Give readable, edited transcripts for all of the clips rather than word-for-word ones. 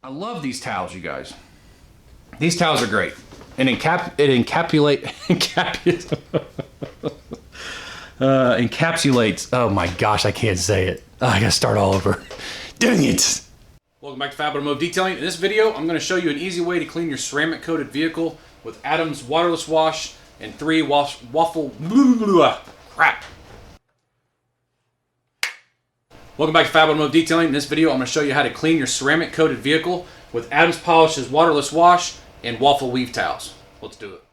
I love these towels, you guys. These towels are great. And encapsulates. Oh my gosh, I can't say it. Oh, I gotta start all over. Dang it. Welcome back to FAB Automotive Detailing. In this video, I'm gonna show you an easy way to clean your ceramic coated vehicle with Adam's waterless wash and 3 waffle crap. Welcome back to FAB Automotive Detailing. In this video, I'm going to show you how to clean your ceramic coated vehicle with Adams Polish's waterless wash and waffle weave towels. Let's do it.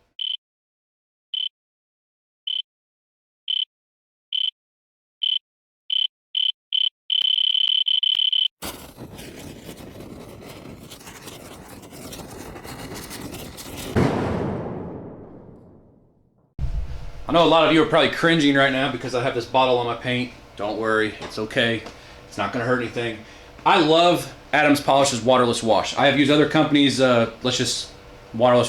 I know a lot of you are probably cringing right now because I have this bottle on my paint. Don't worry, it's okay. It's not gonna hurt anything. I love Adams Polish's waterless wash. I have used other companies, waterless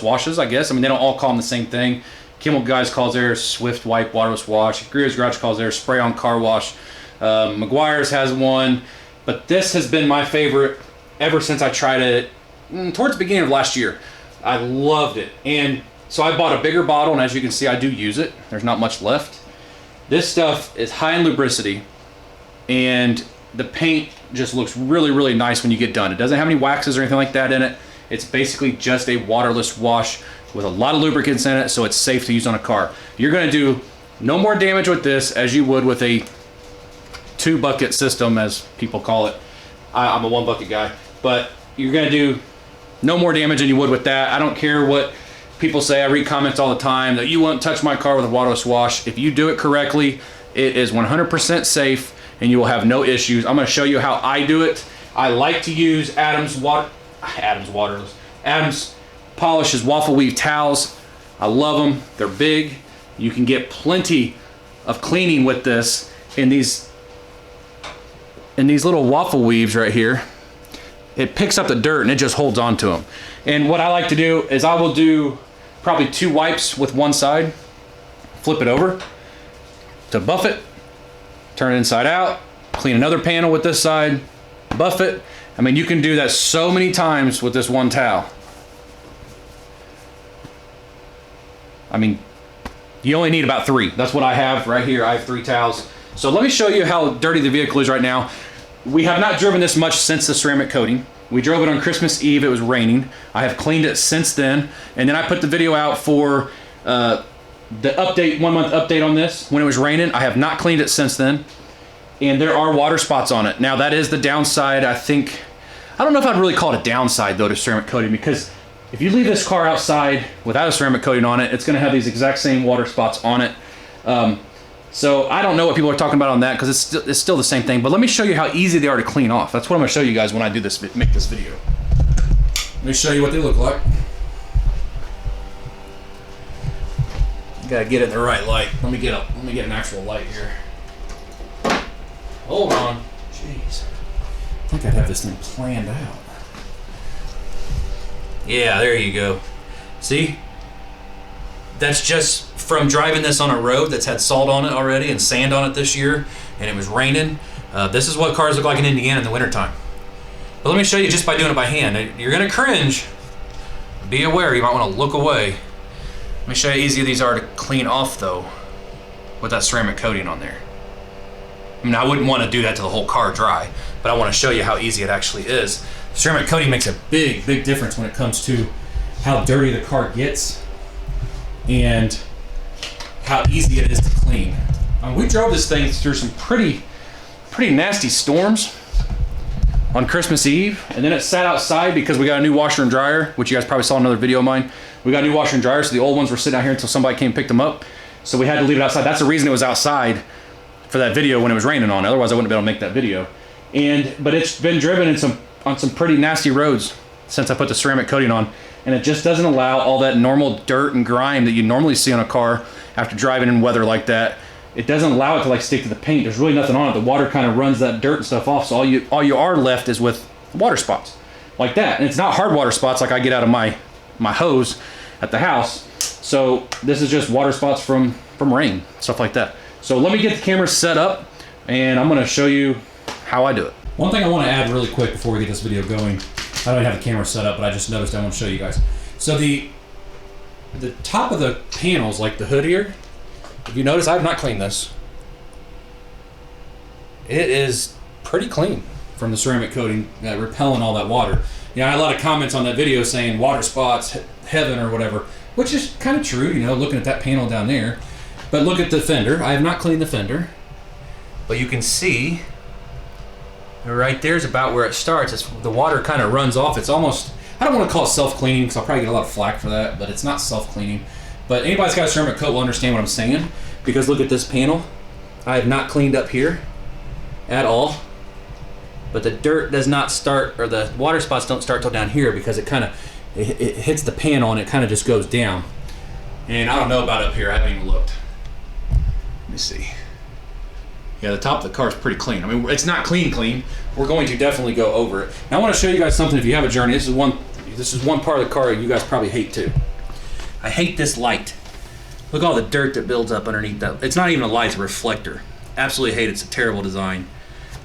washes, I guess. I mean, they don't all call them the same thing. Kimmel Guys calls theirs Swift Wipe Waterless Wash. Greer's Garage calls theirs Spray On Car Wash. McGuire's has one, but this has been my favorite ever since I tried it towards the beginning of last year. I loved it. And so I bought a bigger bottle, and as you can see, I do use it. There's not much left. This stuff is high in lubricity, and the paint just looks really, really nice when you get done. It doesn't have any waxes or anything like that in it. It's basically just a waterless wash with a lot of lubricants in it, so it's safe to use on a car. You're gonna do no more damage with this as you would with a 2-bucket system, as people call it. I'm a 1-bucket guy, but you're gonna do no more damage than you would with that. I don't care what people say. I read comments all the time that you won't touch my car with a waterless wash. If you do it correctly, it is 100% safe and you will have no issues. I'm going to show you how I do it. I like to use Adams Polish's waffle weave towels. I love them. They're big. You can get plenty of cleaning with this in these little waffle weaves right here. It picks up the dirt and it just holds on to them. And what I like to do is I will do probably 2 wipes with one side, flip it over to buff it, turn it inside out, clean another panel with this side, buff it. I mean, you can do that so many times with this one towel. I mean, you only need about 3. That's what I have right here. I have 3 towels. So let me show you how dirty the vehicle is right now. We have not driven this much since the ceramic coating. We drove it on Christmas Eve. It was raining. I have cleaned it since then. And then I put the video out for the update, 1-month update on this when it was raining. I have not cleaned it since then. And there are water spots on it. Now that is the downside, I think. I don't know if I'd really call it a downside though to ceramic coating, because if you leave this car outside without a ceramic coating on it, it's gonna have these exact same water spots on it. So I don't know what people are talking about on that, because it's still the same thing. But let me show you how easy they are to clean off. That's what I'm going to show you guys when I do this, make this video. Let me show you what they look like. You gotta get it in the right light. Let me get an actual light here. Hold on. Jeez. I think I'd have this thing planned out. Yeah, there you go. See? That's just from driving this on a road that's had salt on it already and sand on it this year, and it was raining. This is what cars look like in Indiana in the wintertime. But let me show you just by doing it by hand. You're gonna cringe. Be aware, you might wanna look away. Let me show you how easy these are to clean off though, with that ceramic coating on there. I mean, I wouldn't wanna do that to the whole car dry, but I wanna show you how easy it actually is. Ceramic coating makes a big, big difference when it comes to how dirty the car gets and how easy it is to clean. We drove this thing through some pretty nasty storms on Christmas Eve, and then it sat outside because we got a new washer and dryer, which you guys probably saw in another video of mine. We got a new washer and dryer, so the old ones were sitting out here until somebody came and picked them up. So we had to leave it outside. That's the reason it was outside for that video when it was raining on. Otherwise I wouldn't be able to make that video. But it's been driven on some pretty nasty roads since I put the ceramic coating on. And it just doesn't allow all that normal dirt and grime that you normally see on a car after driving in weather like that. It doesn't allow it to like stick to the paint. There's really nothing on it. The water kind of runs that dirt and stuff off, so all you are left is with water spots like that. And it's not hard water spots like I get out of my hose at the house. So this is just water spots from rain, stuff like that. So let me get the camera set up and I'm gonna show you how I do it. One thing I want to add really quick before we get this video going, I don't have the camera set up, but I just noticed I want to show you guys. So the top of the panels, like the hood here, if you notice, I have not cleaned this. It is pretty clean from the ceramic coating, repelling all that water. You know, I had a lot of comments on that video saying water spots, heaven or whatever, which is kind of true, you know, looking at that panel down there. But look at the fender. I have not cleaned the fender, but you can see right there's about where it starts. The water kind of runs off. It's almost, I don't want to call it self-cleaning because I'll probably get a lot of flack for that, but it's not self-cleaning. But anybody's got a ceramic coat will understand what I'm saying, because look at this panel. I have not cleaned up here at all, but the dirt does not start, or the water spots don't start till down here, because it kind of, it hits the panel and it kind of just goes down. And I don't know about up here, I haven't even looked. Let me see. Yeah, the top of the car is pretty clean. I mean, it's not clean. We're going to definitely go over it. Now I want to show you guys something if you have a Journey. This is one part of the car you guys probably hate too. I hate this light. Look at all the dirt that builds up underneath that. It's not even a light, it's a reflector. Absolutely hate it. It's a terrible design.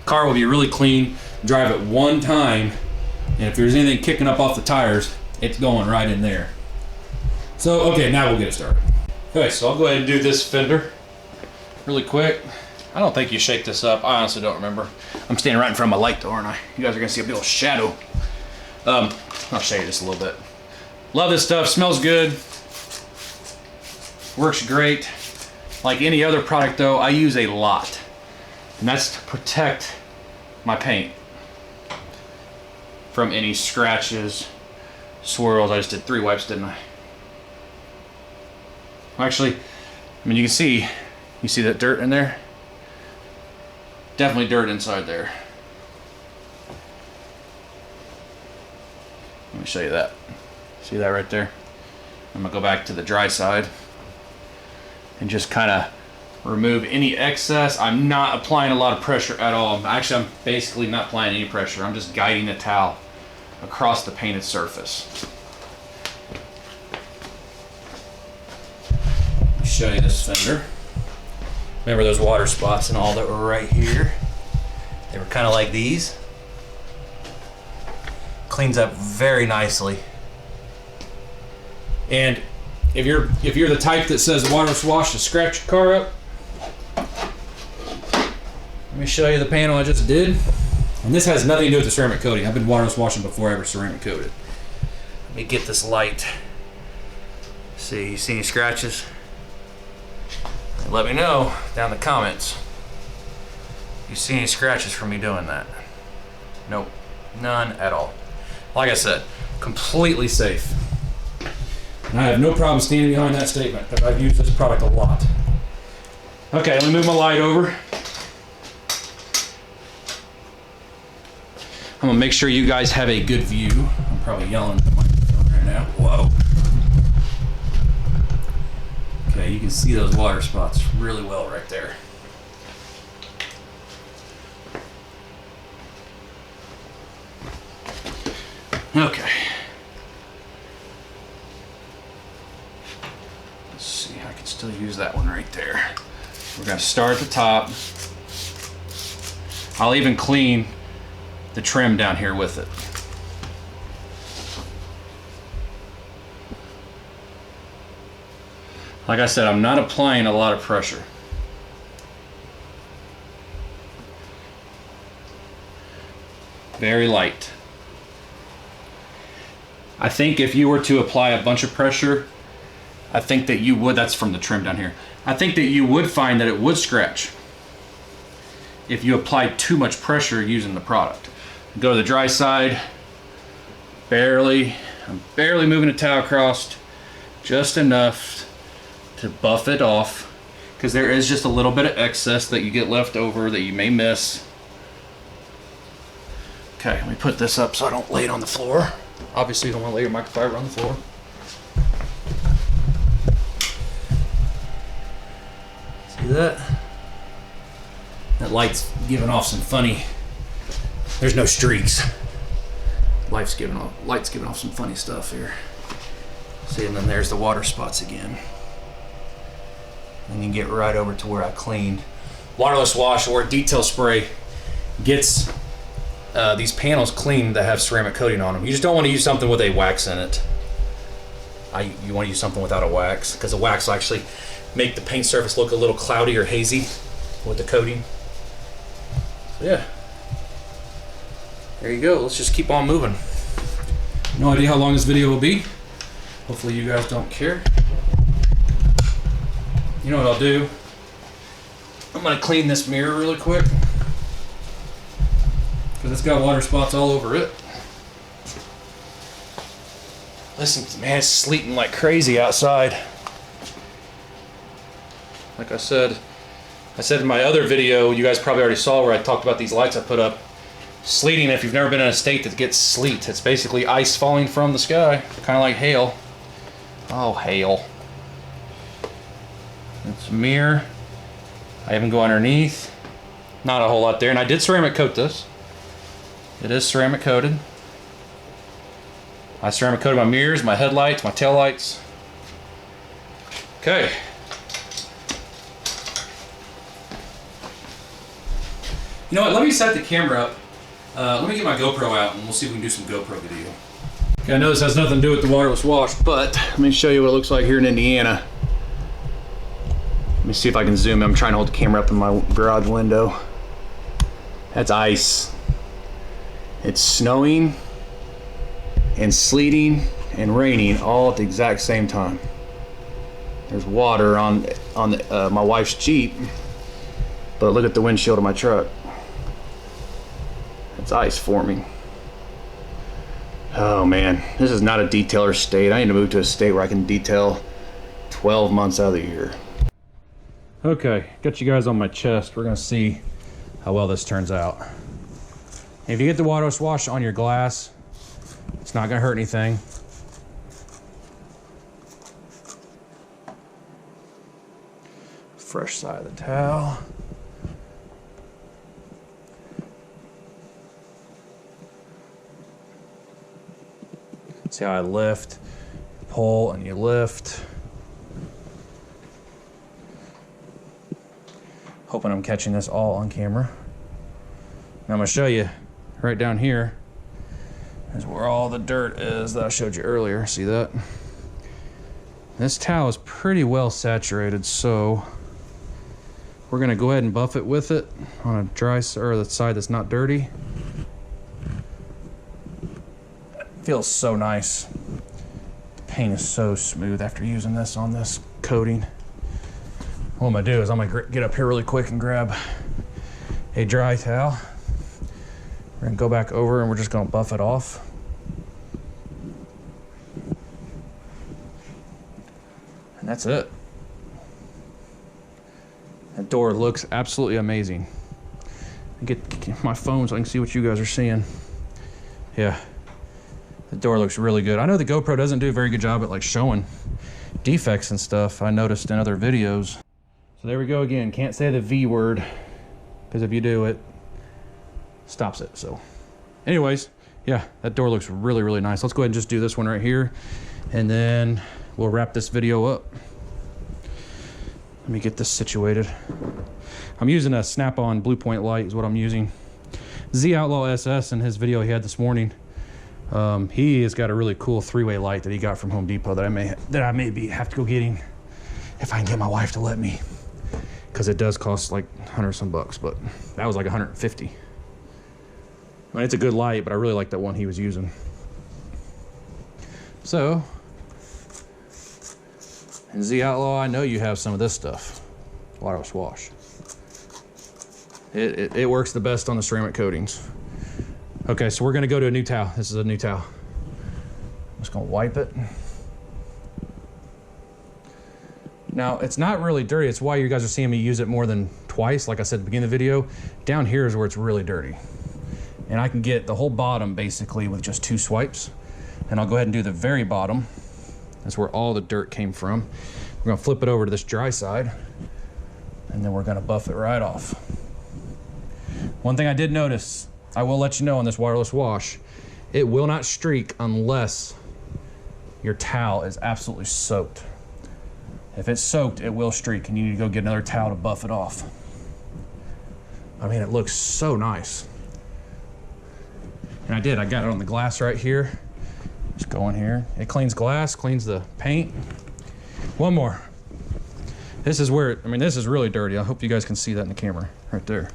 Car will be really clean, drive it one time, and if there's anything kicking up off the tires, it's going right in there. So, okay, now we'll get it started. Okay, so I'll go ahead and do this fender really quick. I don't think you shake this up. I honestly don't remember. I'm standing right in front of my light though, aren't I? You guys are gonna see a big old shadow. I'll show you just a little bit. Love this stuff, smells good. Works great. Like any other product though, I use a lot. And that's to protect my paint from any scratches, swirls. I just did 3 wipes, didn't I? Actually, I mean, you see that dirt in there? Definitely dirt inside there. Let me show you that. See that right there? I'm gonna go back to the dry side and just kind of remove any excess. I'm not applying a lot of pressure at all. Actually, I'm basically not applying any pressure. I'm just guiding the towel across the painted surface. Let me show you this fender. Remember those water spots and all that were right here? They were kind of like these. Cleans up very nicely. And if you're the type that says waterless wash to scratch your car up, let me show you the panel I just did. And this has nothing to do with the ceramic coating. I've been waterless washing before I ever ceramic coated. Let me get this light. See, you see any scratches? Let me know down in the comments if you see any scratches from me doing that. Nope, none at all. Like I said, completely safe. And I have no problem standing behind that statement because I've used this product a lot. Okay, let me move my light over. I'm gonna make sure you guys have a good view. I'm probably yelling at the microphone right now. Whoa. Okay, you can see those water spots really well right there. Okay. Let's see, I can still use that one right there. We're gonna start at the top. I'll even clean the trim down here with it. Like I said, I'm not applying a lot of pressure. Very light. I think if you were to apply a bunch of pressure, I think that you would, that's from the trim down here, I think that you would find that it would scratch if you applied too much pressure using the product. Go to the dry side, I'm barely moving the towel across, just enough to buff it off, because there is just a little bit of excess that you get left over that you may miss. Okay, let me put this up so I don't lay it on the floor. Obviously you don't want to lay your microfiber on the floor. See that? That light's giving off some funny, there's no streaks. Light's giving off some funny stuff here. See, and then there's the water spots again. And you get right over to where I cleaned. Waterless wash or detail spray gets these panels clean that have ceramic coating on them. You just don't want to use something with a wax in it. You want to use something without a wax, because the wax will actually make the paint surface look a little cloudy or hazy with the coating. So yeah, there you go. Let's just keep on moving. No idea how long this video will be. Hopefully you guys don't care. You know what I'll do? I'm gonna clean this mirror really quick, because it's got water spots all over it. Listen, man, it's sleeting like crazy outside. Like I said in my other video, you guys probably already saw where I talked about these lights I put up. Sleeting, if you've never been in a state that gets sleet, it's basically ice falling from the sky, kind of like hail. Oh, hail. It's a mirror. I even go underneath. Not a whole lot there, and I did ceramic coat this. It is ceramic coated. I ceramic coated my mirrors, my headlights, my taillights. Okay. You know what, let me set the camera up. Let me get my GoPro out and we'll see if we can do some GoPro video. Okay, I know this has nothing to do with the waterless wash, but let me show you what it looks like here in Indiana. Let me see if I can zoom in. I'm trying to hold the camera up in my garage window. That's ice. It's snowing and sleeting and raining all at the exact same time. There's water on my wife's Jeep, but look at the windshield of my truck. It's ice forming. Oh man, this is not a detailer state. I need to move to a state where I can detail 12 months out of the year. Okay, got you guys on my chest. We're gonna see how well this turns out. If you get the waterless wash on your glass, it's not gonna hurt anything. Fresh side of the towel. See how I lift, pull, and you lift. Hoping I'm catching this all on camera. Now I'm gonna show you right down here is where all the dirt is that I showed you earlier. See that? This towel is pretty well saturated, so we're gonna go ahead and buff it with it on a dry or the side that's not dirty. Feels so nice. The paint is so smooth after using this on this coating. What I'm gonna do is I'm gonna get up here really quick and grab a dry towel. We're gonna go back over and we're just gonna buff it off. And that's it. That door looks absolutely amazing. Get my phone so I can see what you guys are seeing. Yeah. The door looks really good. I know the GoPro doesn't do a very good job at like showing defects and stuff. I noticed in other videos. So there we go again. Can't say the V word, because if you do, it stops it. So anyways, yeah, that door looks really, really nice. Let's go ahead and just do this one right here, and then we'll wrap this video up. Let me get this situated. I'm using a Snap-on Blue Point light is what I'm using. Z Outlaw SS in his video he had this morning. He has got a really cool 3-way light that he got from Home Depot that I may have to go getting if I can get my wife to let me, because it does cost like 100 some bucks, but that was like 150. I mean, it's a good light, but I really like that one he was using. So, and Z Outlaw, I know you have some of this stuff, waterless wash. It works the best on the ceramic coatings. Okay, so we're gonna go to a new towel. This is a new towel. I'm just gonna wipe it. Now, it's not really dirty. It's why you guys are seeing me use it more than twice. Like I said at the beginning of the video, down here is where it's really dirty. And I can get the whole bottom basically with just 2 swipes. And I'll go ahead and do the very bottom. That's where all the dirt came from. We're gonna flip it over to this dry side, and then we're gonna buff it right off. One thing I did notice, I will let you know on this waterless wash, it will not streak unless your towel is absolutely soaked. If it's soaked, it will streak, and you need to go get another towel to buff it off. I mean, it looks so nice. And I did, I got it on the glass right here. Just go in here. It cleans glass, cleans the paint. One more. This is where, I mean, this is really dirty. I hope you guys can see that in the camera right there.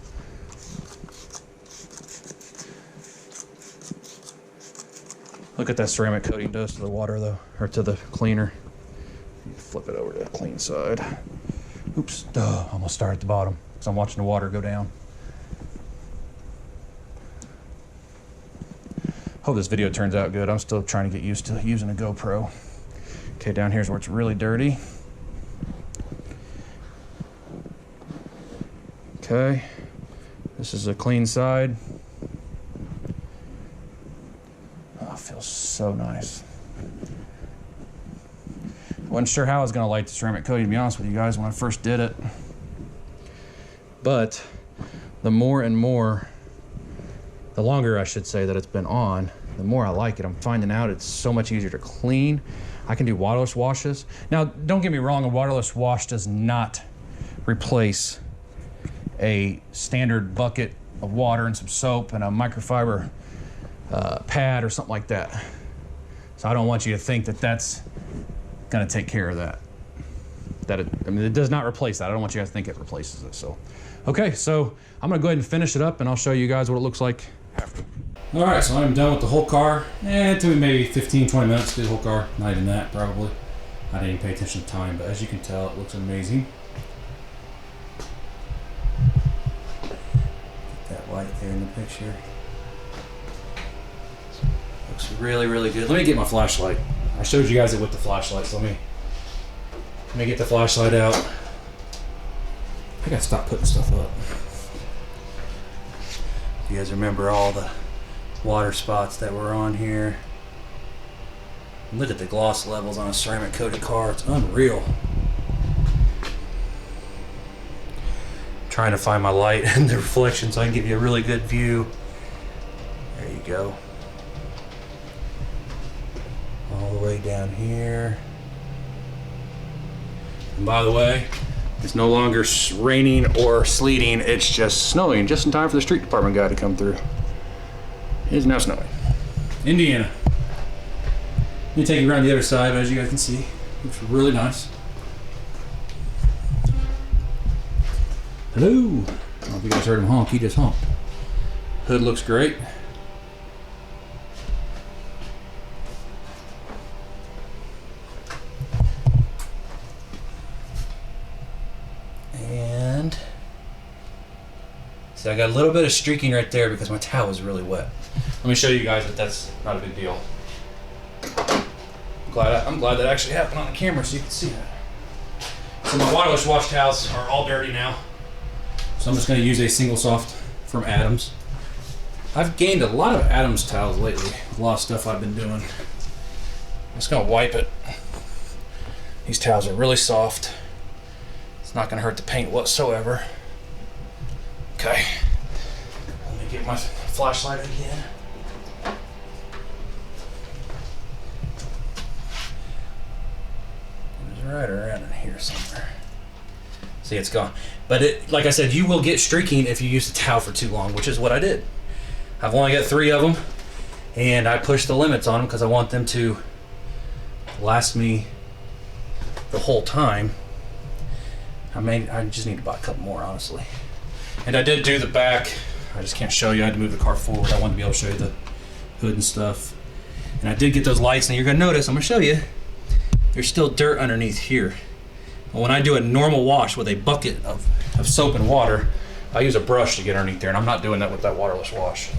Look at that ceramic coating does to the water though, or to the cleaner. Flip it over to the clean side. Oops, duh, almost started at the bottom because I'm watching the water go down. Hope this video turns out good. I'm still trying to get used to using a GoPro. Okay, down here's where it's really dirty. Okay, this is a clean side. Oh, it feels so nice. Wasn't sure how I was gonna like the ceramic coating, to be honest with you guys, when I first did it. But the more and more, the longer I should say that it's been on, the more I like it. I'm finding out it's so much easier to clean. I can do waterless washes. Now, don't get me wrong, a waterless wash does not replace a standard bucket of water and some soap and a microfiber pad or something like that. So I don't want you to think that that's gonna take care of that. I mean, it does not replace that. I don't want you guys to think it replaces it. So, okay, so I'm gonna go ahead and finish it up and I'll show you guys what it looks like after. All right, so I'm done with the whole car. It took me maybe 15, 20 minutes to do the whole car. Not even that, probably. I didn't even pay attention to time, but as you can tell, it looks amazing. Get that light there in the picture. Looks really, really good. Let me get my flashlight. I showed you guys it with the flashlight, so let me get the flashlight out. I gotta stop putting stuff up. You guys remember all the water spots that were on here? Look at the gloss levels on a ceramic coated car. It's unreal. Trying to find my light and the reflection so I can give you a really good view. There you go. All the way down here. And by the way, it's no longer raining or sleeting, it's just snowing, just in time for the street department guy to come through. It is now snowing. Indiana. Let me take you around the other side, but as you guys can see, looks really nice. Hello. I don't know if you guys heard him honk, he just honked. Hood looks great. And see, I got a little bit of streaking right there because my towel was really wet. Let me show you guys that that's not a big deal. I'm glad that actually happened on the camera so you can see that. So my waterless wash towels are all dirty now. So I'm just going to use a single soft from Adams. I've gained a lot of Adams towels lately. A lot of stuff I've been doing. I'm just going to wipe it. These towels are really soft. It's not going to hurt the paint whatsoever. Okay. Let me get my flashlight again. It's right around in here somewhere. See, it's gone. But it, like I said, you will get streaking if you use the towel for too long, which is what I did. I've only got 3 of them, and I pushed the limits on them because I want them to last me the whole time. I just need to buy a couple more, honestly. And I did do the back. I just can't show you. I had to move the car forward. I wanted to be able to show you the hood and stuff. And I did get those lights. Now you're gonna notice, I'm gonna show you, there's still dirt underneath here. But when I do a normal wash with a bucket of soap and water, I use a brush to get underneath there, and I'm not doing that with that waterless wash.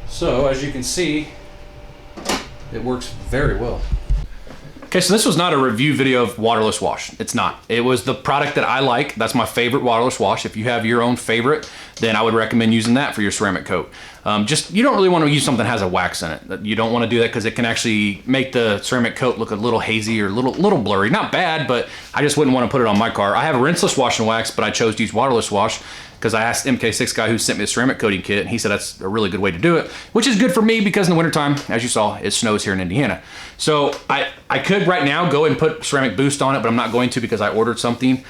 So as you can see, it works very well. Okay, so this was not a review video of waterless wash. It's not. It was the product that I like. That's my favorite waterless wash. If you have your own favorite, then I would recommend using that for your ceramic coat. You don't really want to use something that has a wax in it. You don't want to do that because it can actually make the ceramic coat look a little hazy or a little blurry. Not bad, but I just wouldn't want to put it on my car. I have a rinseless wash and wax, but I chose to use waterless wash because I asked MK6 guy who sent me a ceramic coating kit, and he said that's a really good way to do it, which is good for me because in the wintertime, as you saw, it snows here in Indiana. So I could right now go and put ceramic boost on it, but I'm not going to because I ordered something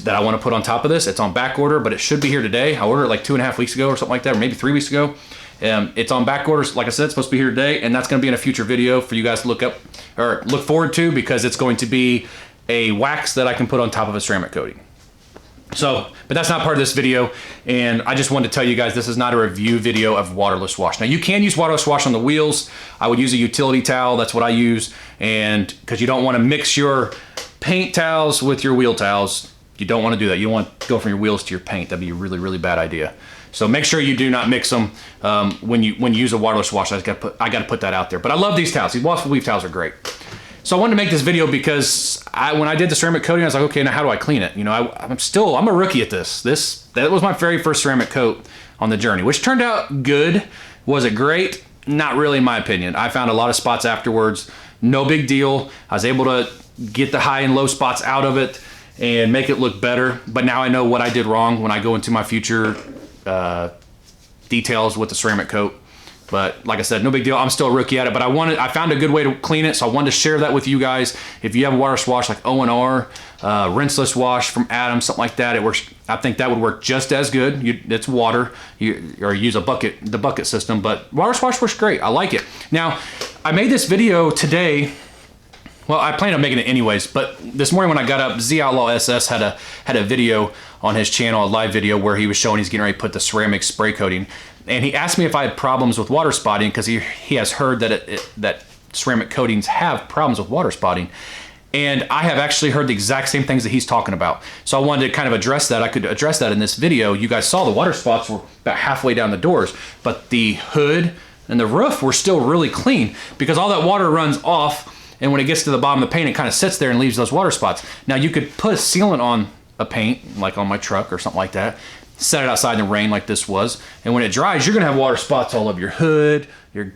that I want to put on top of this. It's on back order, but it should be here today. I ordered it like 2.5 weeks ago or something like that, or maybe 3 weeks ago. It's on back order. Like I said, it's supposed to be here today, and that's going to be in a future video for you guys to look up or look forward to, because it's going to be a wax that I can put on top of a ceramic coating. So, but that's not part of this video, and I just wanted to tell you guys this is not a review video of waterless wash. Now, you can use waterless wash on the wheels. I would use a utility towel. That's what I use, and because you don't want to mix your paint towels with your wheel towels. You don't want to do that. You don't want to go from your wheels to your paint. That'd be a really, really bad idea. So make sure you do not mix them when you use a waterless wash. I got to put that out there. But I love these towels. These waffle weave towels are great. So I wanted to make this video because when I did the ceramic coating, I was like, okay, now how do I clean it? You know, I'm a rookie at this. That was my very first ceramic coat on the journey, which turned out good. Was it great? Not really, in my opinion. I found a lot of spots afterwards. No big deal. I was able to get the high and low spots out of it and make it look better. But now I know what I did wrong when I go into my future details with the ceramic coat. But like I said, no big deal. I'm still a rookie at it, but I found a good way to clean it, so I wanted to share that with you guys. If you have a waterless wash like O&R, rinseless wash from Adam, something like that, it works. I think that would work just as good. It's water, or use the bucket system, but waterless wash works great. I like it. Now, I made this video today. Well, I planned on making it anyways, but this morning when I got up, Z Outlaw SS had a video on his channel, a live video, where he was showing he's getting ready to put the ceramic spray coating. And he asked me if I had problems with water spotting, because he has heard that ceramic coatings have problems with water spotting. And I have actually heard the exact same things that he's talking about. So I wanted to kind of address that. I could address that in this video. You guys saw the water spots were about halfway down the doors, but the hood and the roof were still really clean, because all that water runs off, and when it gets to the bottom of the paint, it kind of sits there and leaves those water spots. Now, you could put a sealant on a paint, like on my truck or something like that, set it outside in the rain like this was, and when it dries, you're gonna have water spots all over your hood, your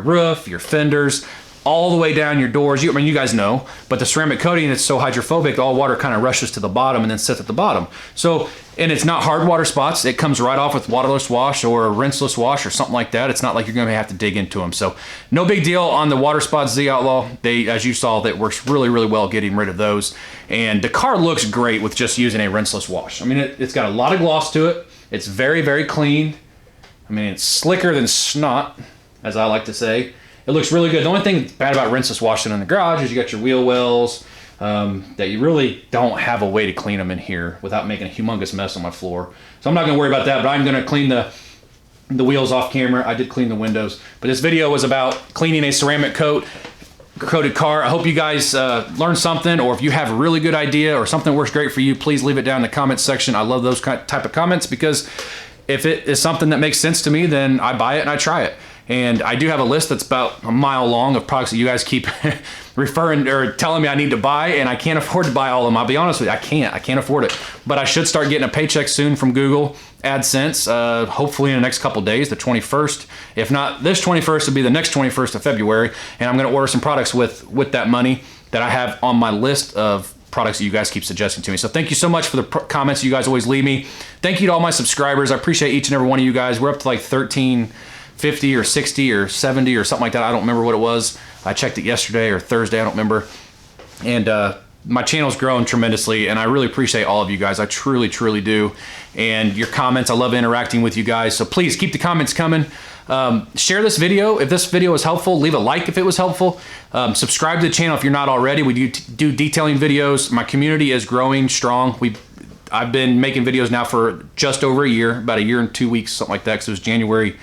roof, your fenders, all the way down your doors. I mean, you guys know, but the ceramic coating is so hydrophobic, all water kind of rushes to the bottom and then sits at the bottom. So, and it's not hard water spots. It comes right off with waterless wash or a rinseless wash or something like that. It's not like you're gonna have to dig into them. So no big deal on the water spots, Z Outlaw. As you saw, that works really, really well getting rid of those. And the car looks great with just using a rinseless wash. I mean, it's got a lot of gloss to it. It's very, very clean. I mean, it's slicker than snot, as I like to say. It looks really good. The only thing bad about rinseless washing in the garage is you got your wheel wells that you really don't have a way to clean them in here without making a humongous mess on my floor. So I'm not going to worry about that, but I'm going to clean the wheels off camera. I did clean the windows. But this video was about cleaning a ceramic coated car. I hope you guys learned something, or if you have a really good idea or something works great for you, please leave it down in the comments section. I love those type of comments, because if it is something that makes sense to me, then I buy it and I try it. And I do have a list that's about a mile long of products that you guys keep referring or telling me I need to buy, and I can't afford to buy all of them. I'll be honest with you, I can't afford it. But I should start getting a paycheck soon from Google AdSense, hopefully in the next couple days, the 21st. If not this 21st, it'll be the next 21st of February, and I'm gonna order some products with that money that I have on my list of products that you guys keep suggesting to me. So thank you so much for the comments you guys always leave me. Thank you to all my subscribers. I appreciate each and every one of you guys. We're up to like 1350 or 60 or 70 or something like that. I don't remember what it was. I checked it yesterday or Thursday, I don't remember. And my channel's grown tremendously, and I really appreciate all of you guys. I truly, truly do. And your comments, I love interacting with you guys. So please keep the comments coming. Share this video if this video was helpful. Leave a like if it was helpful. Subscribe to the channel if you're not already. We do detailing videos. My community is growing strong. I've been making videos now for just over a year, about a year and 2 weeks, something like that, because it was January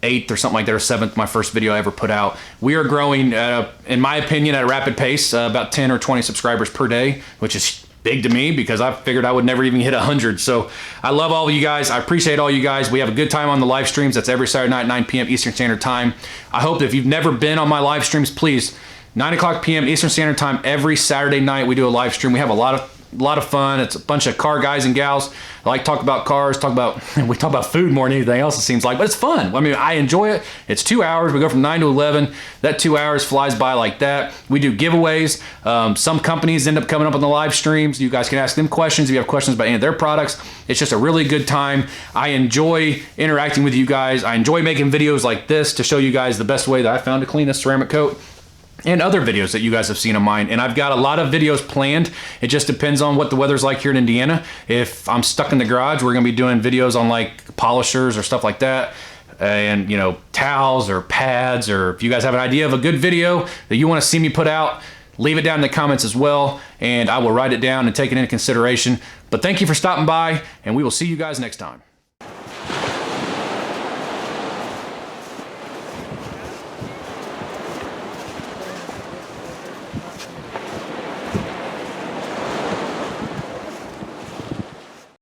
8th or something like that, or 7th, my first video I ever put out. We are growing, in my opinion, at a rapid pace, about 10 or 20 subscribers per day, which is big to me because I figured I would never even hit 100. So I love all of you guys. I appreciate all you guys. We have a good time on the live streams. That's every Saturday night, 9 p.m. Eastern Standard Time. I hope that if you've never been on my live streams, please, 9 o'clock p.m. Eastern Standard Time, every Saturday night we do a live stream. We have a lot of fun. It's a bunch of car guys and gals. I like to talk about cars, we talk about food more than anything else, it seems like, but it's fun. I mean, I enjoy it. It's 2 hours. We go from 9 to 11. That 2 hours flies by like that. We do giveaways. Some companies end up coming up on the live streams. You guys can ask them questions if you have questions about any of their products. It's just a really good time. I enjoy interacting with you guys. I enjoy making videos like this to show you guys the best way that I found to clean this ceramic coat. and other videos that you guys have seen of mine. And I've got a lot of videos planned. It just depends on what the weather's like here in Indiana. If I'm stuck in the garage, we're gonna be doing videos on like polishers or stuff like that, and you know, towels or pads, or if you guys have an idea of a good video that you want to see me put out, leave it down in the comments as well, and I will write it down and take it into consideration. But thank you for stopping by, and we will see you guys next time.